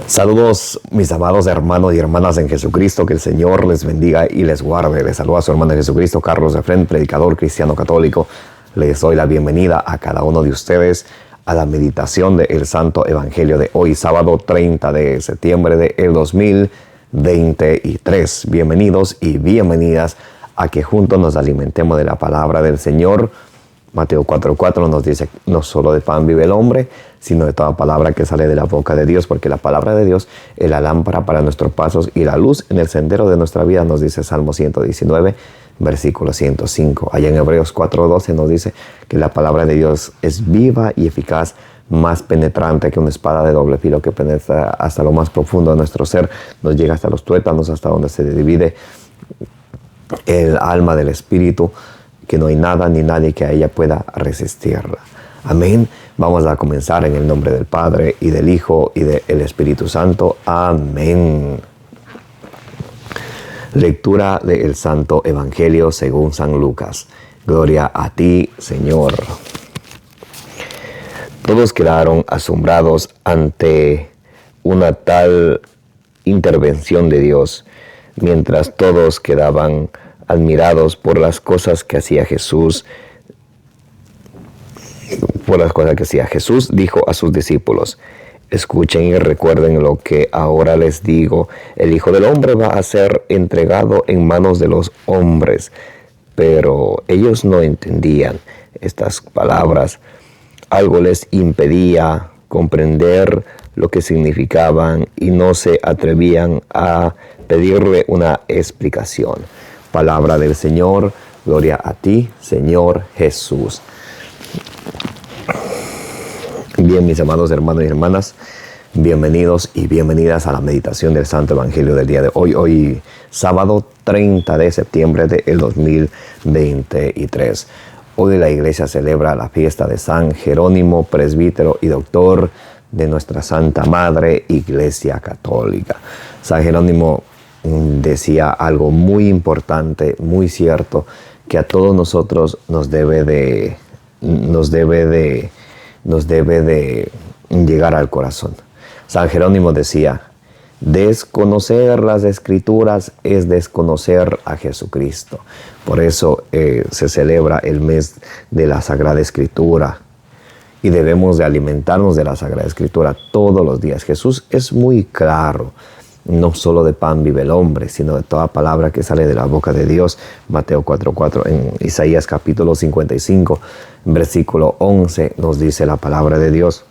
Saludos mis amados hermanos y hermanas en Jesucristo, que el Señor les bendiga y les guarde. Les saluda a su hermano en Jesucristo, Carlos Efrén, predicador cristiano católico. Les doy la bienvenida a cada uno de ustedes a la meditación del Santo Evangelio de hoy, sábado 30 de septiembre del 2023. Bienvenidos y bienvenidas a que juntos nos alimentemos de la palabra del Señor. Mateo 4:4 nos dice, no solo de pan vive el hombre, sino de toda palabra que sale de la boca de Dios, porque la palabra de Dios es la lámpara para nuestros pasos y la luz en el sendero de nuestra vida, nos dice Salmo 119, versículo 105. Allá en Hebreos 4:12 nos dice que la palabra de Dios es viva y eficaz, más penetrante que una espada de doble filo que penetra hasta lo más profundo de nuestro ser, nos llega hasta los tuétanos, hasta donde se divide el alma del espíritu, que no hay nada ni nadie que a ella pueda resistirla. Amén. Vamos a comenzar en el nombre del Padre, y del Hijo, y del Espíritu Santo. Amén. Lectura del Santo Evangelio según San Lucas. Gloria a ti, Señor. Todos quedaron asombrados ante una tal intervención de Dios, mientras todos quedaban admirados por las cosas que hacía Jesús. Jesús dijo a sus discípulos: escuchen y recuerden lo que ahora les digo. El Hijo del Hombre va a ser entregado en manos de los hombres. Pero ellos no entendían estas palabras. Algo les impedía comprender lo que significaban y no se atrevían a pedirle una explicación. Palabra del Señor. Gloria a ti, Señor Jesús. Bien, mis amados hermanos y hermanas, bienvenidos y bienvenidas a la meditación del Santo Evangelio del día de hoy. Hoy, sábado 30 de septiembre del 2023. Hoy la iglesia celebra la fiesta de San Jerónimo, presbítero y doctor de nuestra Santa Madre Iglesia Católica. San Jerónimo decía algo muy importante, muy cierto, que a todos nosotros nos debe de llegar al corazón. San Jerónimo decía: desconocer las Escrituras es desconocer a Jesucristo. Por eso se celebra el mes de la Sagrada Escritura y debemos de alimentarnos de la Sagrada Escritura todos los días. Jesús es muy claro. No solo de pan vive el hombre, sino de toda palabra que sale de la boca de Dios. Mateo 4:4. En Isaías capítulo 55, versículo 11, nos dice la palabra de Dios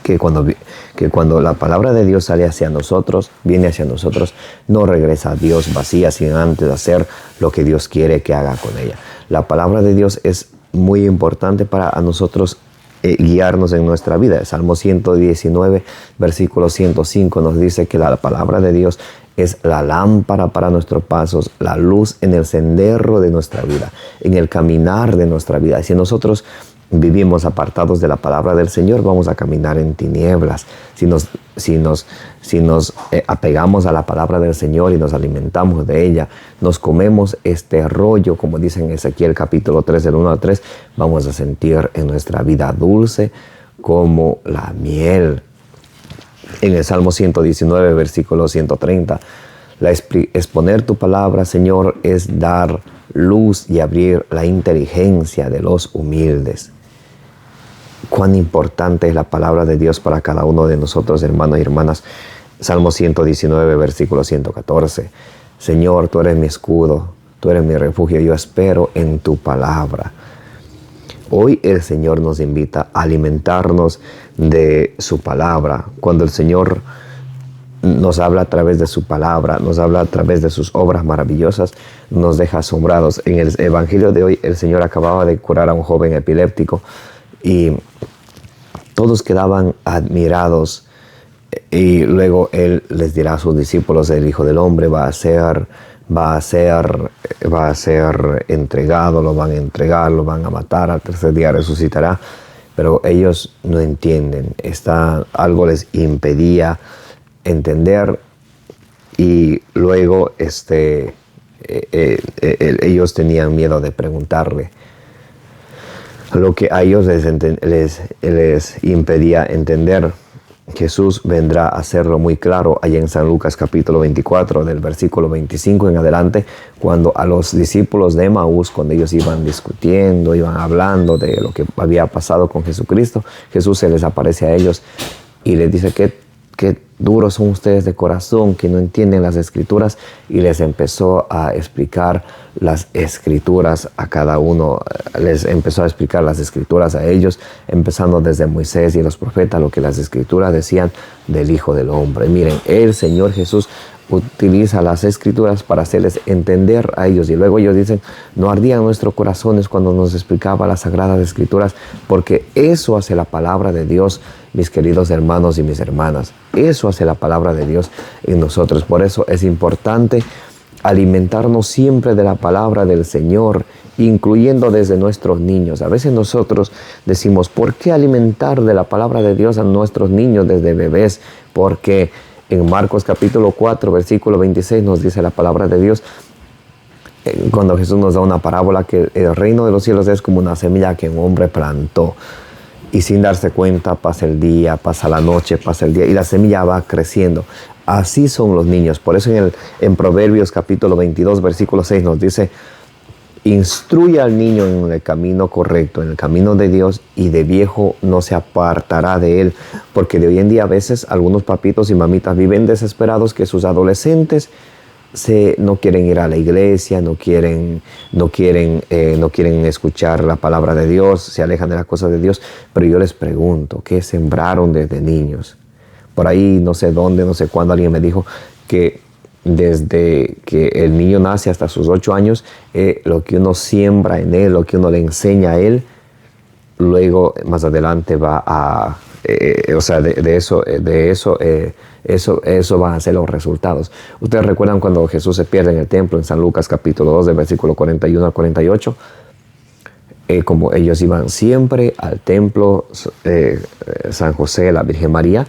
que cuando la palabra de Dios sale hacia nosotros, viene hacia nosotros, no regresa a Dios vacía, sino antes de hacer lo que Dios quiere que haga con ella. La palabra de Dios es muy importante para a nosotros guiarnos en nuestra vida. El Salmo 119, versículo 105 nos dice que la palabra de Dios es la lámpara para nuestros pasos, la luz en el sendero de nuestra vida, en el caminar de nuestra vida. Si nosotros vivimos apartados de la palabra del Señor, vamos a caminar en tinieblas. Si nos apegamos a la palabra del Señor y nos alimentamos de ella, nos comemos este rollo, como dice en Ezequiel capítulo 3, del 1 al 3, vamos a sentir en nuestra vida dulce como la miel. En el Salmo 119, versículo 130, exponer tu palabra, Señor, es dar luz y abrir la inteligencia de los humildes. Cuán importante es la palabra de Dios para cada uno de nosotros, hermanos y hermanas. Salmo 119, versículo 114. Señor, tú eres mi escudo, tú eres mi refugio, yo espero en tu palabra. Hoy el Señor nos invita a alimentarnos de su palabra. Cuando el Señor nos habla a través de su palabra, nos habla a través de sus obras maravillosas, nos deja asombrados. En el Evangelio de hoy, el Señor acababa de curar a un joven epiléptico y todos quedaban admirados. Y luego Él les dirá a sus discípulos: el Hijo del Hombre va a ser entregado, lo van a entregar, lo van a matar, al tercer día resucitará. Pero ellos no entienden. Algo les impedía entender, y luego ellos tenían miedo de preguntarle. Lo que a ellos les impedía entender Jesús vendrá a hacerlo muy claro allá en San Lucas capítulo 24, del versículo 25 en adelante, cuando a los discípulos de Emaús, cuando ellos iban discutiendo, iban hablando de lo que había pasado con Jesucristo, Jesús se les aparece a ellos y les dice qué duros son ustedes de corazón, que no entienden las Escrituras, y les empezó a explicar las Escrituras a cada uno, les empezó a explicar las Escrituras a ellos, empezando desde Moisés y los profetas, lo que las Escrituras decían del Hijo del Hombre. Miren, el Señor Jesús utiliza las Escrituras para hacerles entender a ellos, y luego ellos dicen, no ardían nuestros corazones cuando nos explicaba las Sagradas Escrituras, porque eso hace la palabra de Dios, mis queridos hermanos y mis hermanas. Eso hace la palabra de Dios en nosotros. Por eso es importante alimentarnos siempre de la palabra del Señor, incluyendo desde nuestros niños. A veces nosotros decimos, ¿por qué alimentar de la palabra de Dios a nuestros niños desde bebés? Porque en Marcos capítulo 4, versículo 26 nos dice la palabra de Dios, cuando Jesús nos da una parábola, que el reino de los cielos es como una semilla que un hombre plantó. Y sin darse cuenta, pasa el día, pasa la noche, pasa el día, y la semilla va creciendo. Así son los niños. Por eso en Proverbios capítulo 22, versículo 6 nos dice, instruye al niño en el camino correcto, en el camino de Dios, y de viejo no se apartará de él. Porque de hoy en día a veces algunos papitos y mamitas viven desesperados que sus adolescentes no quieren ir a la iglesia, no quieren escuchar la palabra de Dios, se alejan de las cosas de Dios. Pero yo les pregunto, ¿qué sembraron desde niños? Por ahí, no sé dónde, no sé cuándo, alguien me dijo que desde que el niño nace hasta sus 8 años, lo que uno siembra en él, lo que uno le enseña a él, luego más adelante va a... eso van a ser los resultados. Ustedes recuerdan cuando Jesús se pierde en el templo en San Lucas capítulo 2, del versículo 41 al 48, como ellos iban siempre al templo, San José, la Virgen María,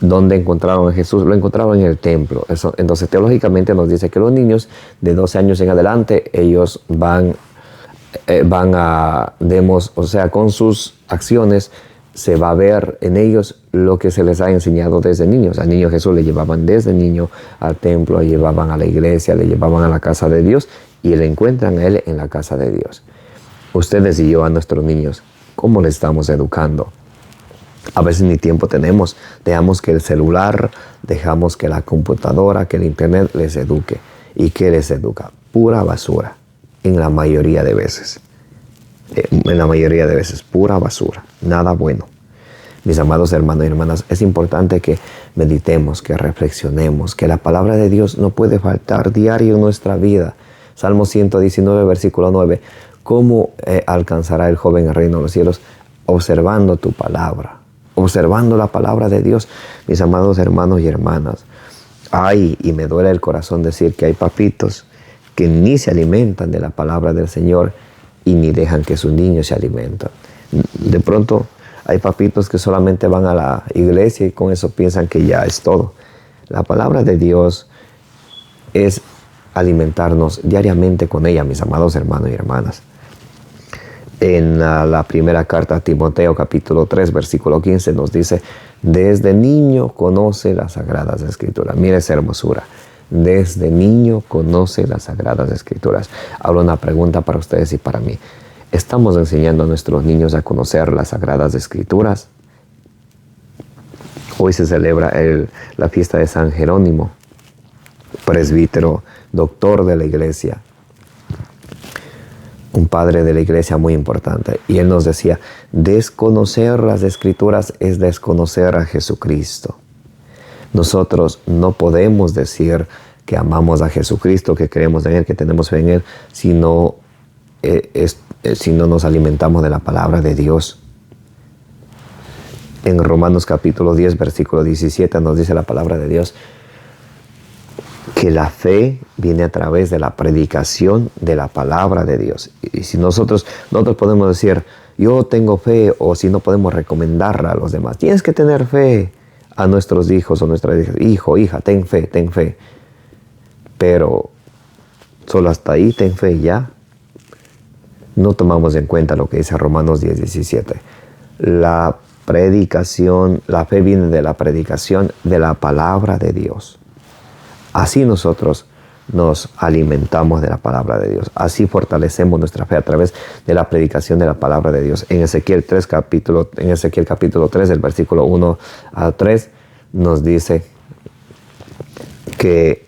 donde encontraron a Jesús, lo encontraron en el templo. Entonces teológicamente nos dice que los niños de 12 años en adelante, ellos van a, con sus acciones, se va a ver en ellos lo que se les ha enseñado desde niños. Al niño Jesús le llevaban desde niño al templo, le llevaban a la iglesia, le llevaban a la casa de Dios, y le encuentran a él en la casa de Dios. Ustedes y yo, a nuestros niños, ¿cómo les estamos educando? A veces ni tiempo tenemos. Dejamos que el celular, dejamos que la computadora, que el internet les eduque. ¿Y qué les educa? Pura basura, en la mayoría de veces. Pura basura, nada bueno. Mis amados hermanos y hermanas, es importante que meditemos, que reflexionemos, que la palabra de Dios no puede faltar diario en nuestra vida. Salmo 119, versículo 9. ¿Cómo alcanzará el joven el reino de los cielos? Observando tu palabra, observando la palabra de Dios. Mis amados hermanos y hermanas, y me duele el corazón decir que hay papitos que ni se alimentan de la palabra del Señor y ni dejan que sus niños se alimenten. De pronto hay papitos que solamente van a la iglesia y con eso piensan que ya es todo. La palabra de Dios es alimentarnos diariamente con ella, mis amados hermanos y hermanas. En la primera carta a Timoteo, capítulo 3, versículo 15, nos dice, desde niño conoce las Sagradas Escrituras. Mire esa hermosura. Desde niño conoce las Sagradas Escrituras. Ahora una pregunta para ustedes y para mí. ¿Estamos enseñando a nuestros niños a conocer las Sagradas Escrituras? Hoy se celebra la fiesta de San Jerónimo, presbítero, doctor de la iglesia, un padre de la iglesia muy importante. Y él nos decía, desconocer las Escrituras es desconocer a Jesucristo. Nosotros no podemos decir que amamos a Jesucristo, que creemos en Él, que tenemos fe en Él, si no nos alimentamos de la palabra de Dios. En Romanos capítulo 10, versículo 17 nos dice la palabra de Dios que la fe viene a través de la predicación de la palabra de Dios. Y si nosotros podemos decir, yo tengo fe, o si no podemos recomendarla a los demás, tienes que tener fe a nuestros hijos o nuestras hijas, hijo, hija, ten fe. Pero solo hasta ahí, ten fe ya. No tomamos en cuenta lo que dice Romanos 10, 17. La predicación, la fe viene de la predicación de la palabra de Dios. Así nosotros nos alimentamos de la palabra de Dios. Así fortalecemos nuestra fe a través de la predicación de la palabra de Dios. En Ezequiel capítulo 3, el versículo 1 a 3, nos dice que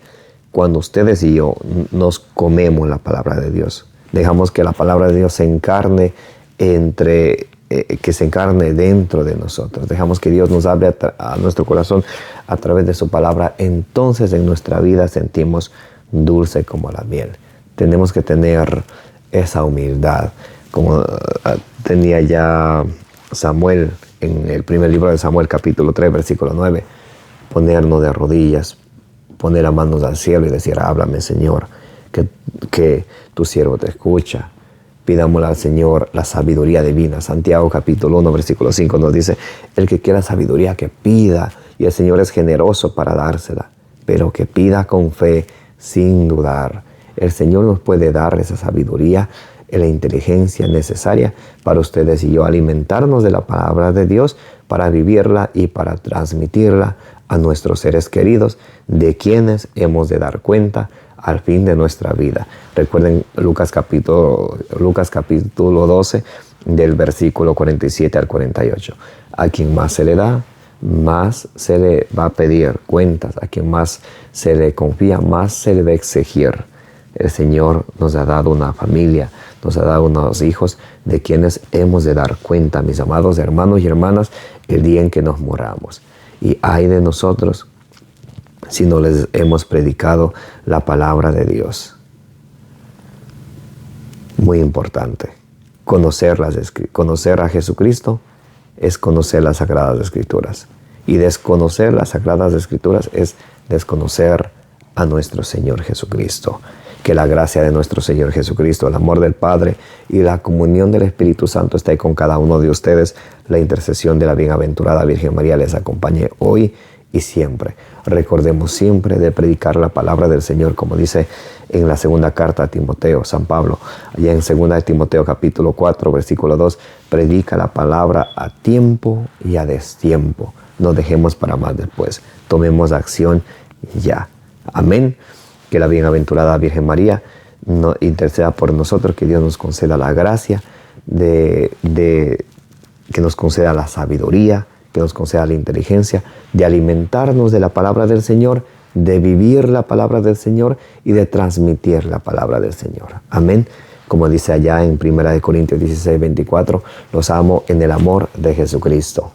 cuando ustedes y yo nos comemos la palabra de Dios, dejamos que la palabra de Dios se encarne que se encarne dentro de nosotros. Dejamos que Dios nos hable a nuestro corazón a través de su palabra. Entonces en nuestra vida sentimos dulce como la miel. Tenemos que tener esa humildad, como tenía ya Samuel en el primer libro de Samuel, capítulo 3, versículo 9. Ponernos de rodillas, poner las manos al cielo y decir: háblame, Señor, que tu siervo te escucha. Pidámosle al Señor la sabiduría divina. Santiago capítulo 1, versículo 5 nos dice: el que quiera sabiduría, que pida, y el Señor es generoso para dársela, pero que pida con fe, sin dudar. El Señor nos puede dar esa sabiduría y la inteligencia necesaria para ustedes y yo alimentarnos de la palabra de Dios, para vivirla y para transmitirla a nuestros seres queridos, de quienes hemos de dar cuenta al fin de nuestra vida. Recuerden Lucas capítulo 12, del versículo 47 al 48. A quien más se le da, más se le va a pedir cuentas. A quien más se le confía, más se le va a exigir. El Señor nos ha dado una familia, nos ha dado unos hijos de quienes hemos de dar cuenta, mis amados hermanos y hermanas, el día en que nos moramos. Y ay de nosotros si no les hemos predicado la palabra de Dios. Muy importante. Conocer a Jesucristo es conocer las Sagradas Escrituras. Y desconocer las Sagradas Escrituras es desconocer a nuestro Señor Jesucristo. Que la gracia de nuestro Señor Jesucristo, el amor del Padre y la comunión del Espíritu Santo esté con cada uno de ustedes. La intercesión de la bienaventurada Virgen María les acompañe hoy y siempre. Recordemos siempre de predicar la palabra del Señor, como dice en la segunda carta a Timoteo, San Pablo, allá en 2 de Timoteo capítulo 4, versículo 2, predica la palabra a tiempo y a destiempo. No dejemos para más después. Tomemos acción ya. Amén. Que la bienaventurada Virgen María interceda por nosotros, que Dios nos conceda la gracia, que nos conceda la sabiduría, que nos conceda la inteligencia de alimentarnos de la palabra del Señor, de vivir la palabra del Señor y de transmitir la palabra del Señor. Amén. Como dice allá en 1 Corintios 16, 24, los amo en el amor de Jesucristo.